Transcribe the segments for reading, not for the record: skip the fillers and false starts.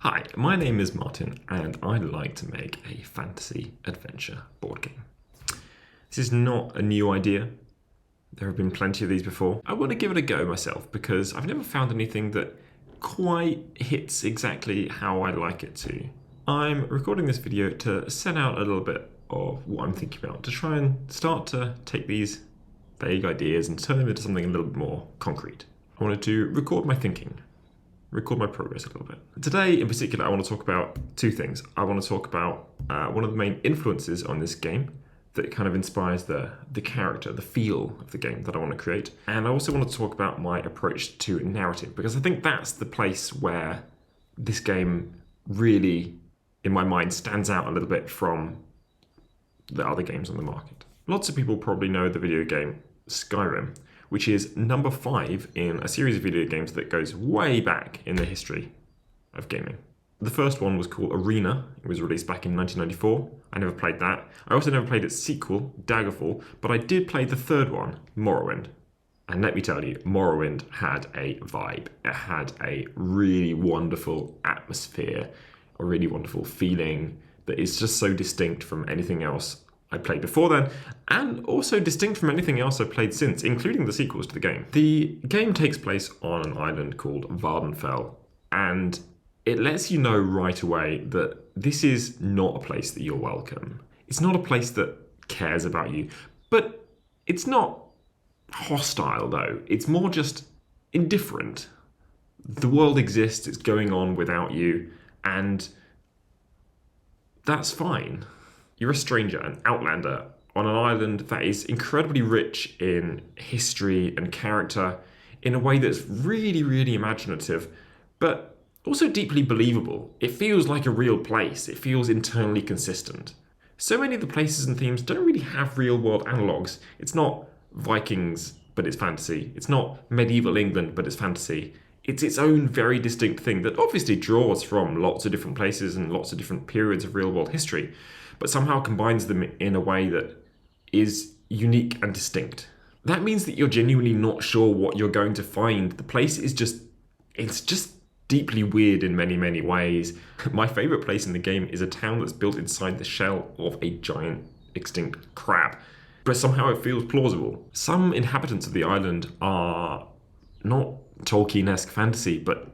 Hi, my name is Martin, and I like to make a fantasy adventure board game. This is not a new idea. There have been plenty of these before. I want to give it a go myself because I've never found anything that quite hits exactly how I like it to. I'm recording this video to set out a little bit of what I'm thinking about, to try and start to take these vague ideas and turn them into something a little bit more concrete. I wanted to record my thinking, record my progress a little bit. Today, in particular, I want to talk about two things. I want to talk about one of the main influences on this game that kind of inspires the character, the feel of the game that I want to create. And I also want to talk about my approach to narrative, because I think that's the place where this game really, in my mind, stands out a little bit from the other games on the market. Lots of people probably know the video game Skyrim, which is number 5 in a series of video games that goes way back in the history of gaming. The first one was called Arena. It was released back in 1994. I never played that. I also never played its sequel, Daggerfall, but I did play the third one, Morrowind. And let me tell you, Morrowind had a vibe. It had a really wonderful atmosphere, a really wonderful feeling that is just so distinct from anything else I played before then, and also distinct from anything else I've played since, including the sequels to the game. The game takes place on an island called Vardenfell, and it lets you know right away that this is not a place that you're welcome. It's not a place that cares about you, but it's not hostile though. It's more just indifferent. The world exists, it's going on without you, and that's fine. You're a stranger, an outlander, on an island that is incredibly rich in history and character in a way that's really, really imaginative, but also deeply believable. It feels like a real place. It feels internally consistent. So many of the places and themes don't really have real-world analogues. It's not Vikings, but it's fantasy. It's not medieval England, but it's fantasy. It's its own very distinct thing that obviously draws from lots of different places and lots of different periods of real-world history, but somehow combines them in a way that is unique and distinct. That means that you're genuinely not sure what you're going to find. The place is it's just deeply weird in many, many ways. My favourite place in the game is a town that's built inside the shell of a giant extinct crab, but somehow it feels plausible. Some inhabitants of the island are not Tolkien-esque fantasy, but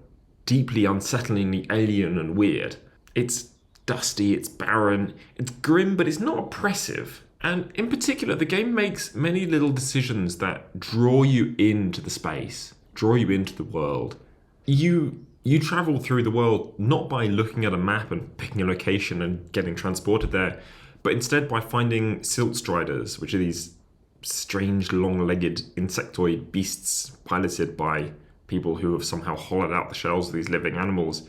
deeply unsettlingly alien and weird. It's dusty, it's barren, it's grim, but it's not oppressive. And in particular, the game makes many little decisions that draw you into the space, draw you into the world. You travel through the world not by looking at a map and picking a location and getting transported there, but instead by finding silt striders, which are these strange long-legged insectoid beasts piloted by people who have somehow hollowed out the shells of these living animals.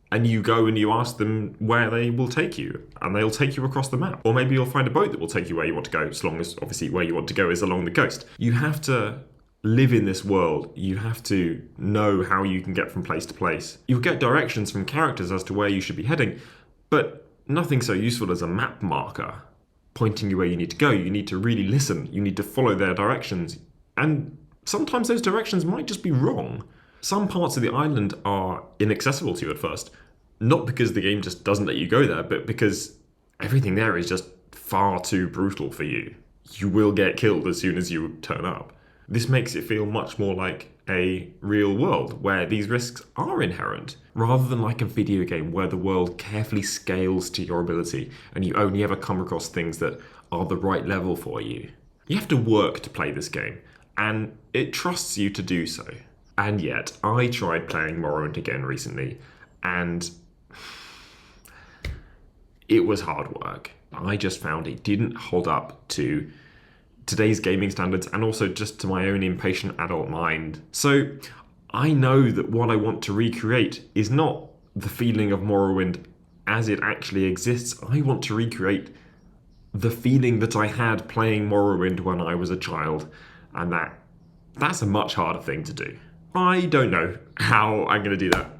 And you go and you ask them where they will take you, and they'll take you across the map. Or maybe you'll find a boat that will take you where you want to go, as long as obviously where you want to go is along the coast. You have to live in this world. You have to know how you can get from place to place. You'll get directions from characters as to where you should be heading, but nothing so useful as a map marker pointing you where you need to go. You need to really listen. You need to follow their directions. And sometimes those directions might just be wrong. Some parts of the island are inaccessible to you at first, not because the game just doesn't let you go there, but because everything there is just far too brutal for you. You will get killed as soon as you turn up. This makes it feel much more like a real world where these risks are inherent, rather than like a video game where the world carefully scales to your ability and you only ever come across things that are the right level for you. You have to work to play this game, and it trusts you to do so. And yet, I tried playing Morrowind again recently, and it was hard work. I just found it didn't hold up to today's gaming standards, and also just to my own impatient adult mind. So I know that what I want to recreate is not the feeling of Morrowind as it actually exists. I want to recreate the feeling that I had playing Morrowind when I was a child, and that's a much harder thing to do. I don't know how I'm going to do that,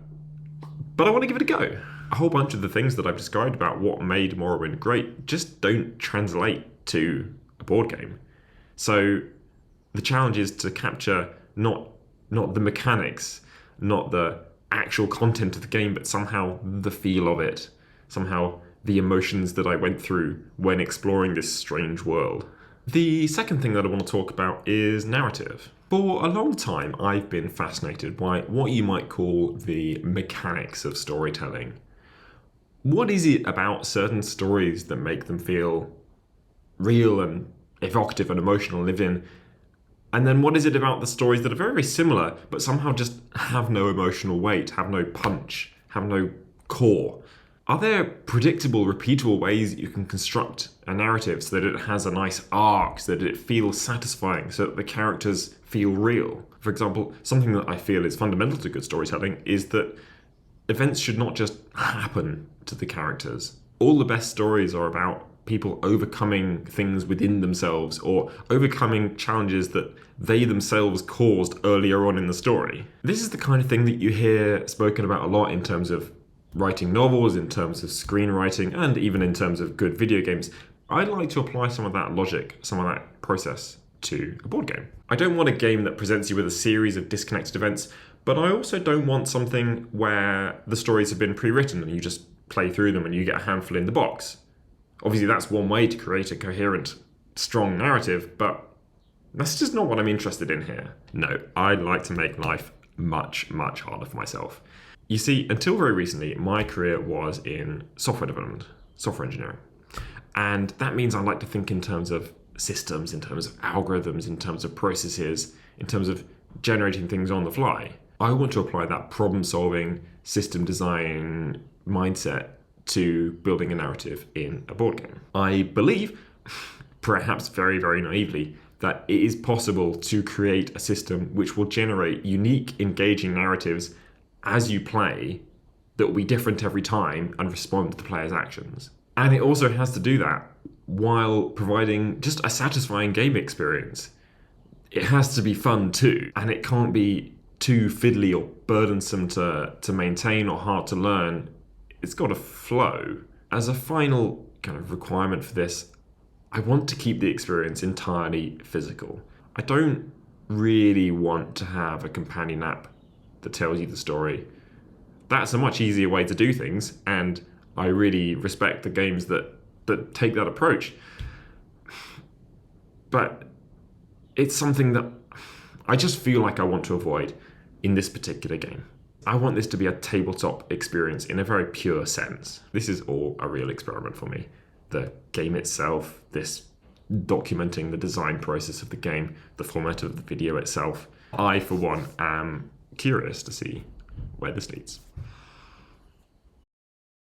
but I want to give it a go. A whole bunch of the things that I've described about what made Morrowind great just don't translate to a board game. So the challenge is to capture not the mechanics, not the actual content of the game, but somehow the feel of it, somehow the emotions that I went through when exploring this strange world. The second thing that I want to talk about is narrative. For a long time, I've been fascinated by what you might call the mechanics of storytelling. What is it about certain stories that make them feel real and evocative and emotional, live in? And then what is it about the stories that are very, very similar, but somehow just have no emotional weight, have no punch, have no core? Are there predictable, repeatable ways that you can construct a narrative so that it has a nice arc, so that it feels satisfying, so that the characters feel real? For example, something that I feel is fundamental to good storytelling is that events should not just happen to the characters. All the best stories are about people overcoming things within themselves or overcoming challenges that they themselves caused earlier on in the story. This is the kind of thing that you hear spoken about a lot in terms of writing novels, in terms of screenwriting, and even in terms of good video games. I'd like to apply some of that logic, some of that process to a board game. I don't want a game that presents you with a series of disconnected events, but I also don't want something where the stories have been pre-written and you just play through them and you get a handful in the box. Obviously, that's one way to create a coherent, strong narrative, but that's just not what I'm interested in here. No, I'd like to make life much, much harder for myself. You see, until very recently, my career was in software development, software engineering. And that means I like to think in terms of systems, in terms of algorithms, in terms of processes, in terms of generating things on the fly. I want to apply that problem-solving, system design mindset to building a narrative in a board game. I believe, perhaps very, very naively, that it is possible to create a system which will generate unique, engaging narratives as you play that will be different every time and respond to the player's actions. And it also has to do that while providing just a satisfying game experience. It has to be fun too, and it can't be too fiddly or burdensome to maintain or hard to learn. It's got to flow. As a final kind of requirement for this, I want to keep the experience entirely physical. I don't really want to have a companion app that tells you the story. That's a much easier way to do things, and I really respect the games that take that approach. But it's something that I just feel like I want to avoid in this particular game. I want this to be a tabletop experience in a very pure sense. This is all a real experiment for me. The game itself, this documenting the design process of the game, the format of the video itself. I, for one, am curious to see where this leads.